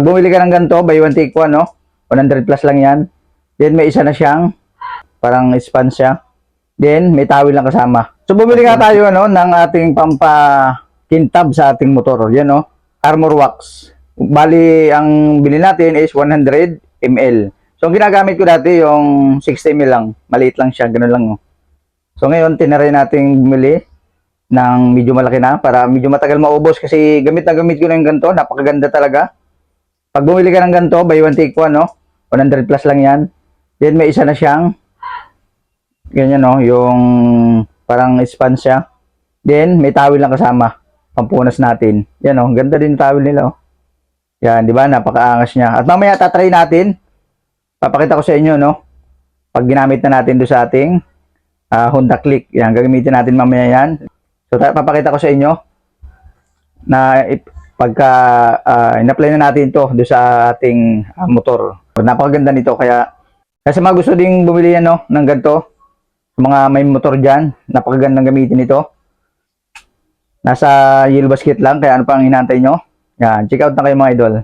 Bumili ka ng ganito, buy one take one, no? 100 plus lang yan. Then may isa na siyang parang span siya. Then may towel lang kasama. So bumili nga tayo ng ating pampakintab sa ating motor. Yan, no? Armor wax. Bali, ang bili natin is 100 ml. So ang ginagamit ko dati yung 60 ml lang. Maliit lang siya, ganun lang. No? So ngayon, tinaray natin bumili ng medyo malaki na para medyo matagal maubos kasi gamit na gamit ko na yung ganito. Napakaganda talaga. Pag bumili ka ng ganito, buy one take one, no? 100 plus lang yan. Then may isa na siyang ganyan, no? Yung parang span siya. Then may towel lang kasama. Pampunas natin. Yan, no? Ganda din yung towel nila, oh. Yan, di ba? Napakaangas niya. At mamaya tatry natin. Papakita ko sa inyo, no? Pag ginamit na natin doon sa ating Honda Click. Yan, gagamitin natin mamaya yan. So, papakita ko sa inyo na pagka in-apply na natin to do sa ating motor. Napakaganda nito kaya sa mga gusto ding bumili yan, no, ng ganito, mga may motor dyan, napakagandang gamitin ito. Nasa yellow basket lang, kaya ano pang hinantay nyo? Yan, check out na kayo mga idol.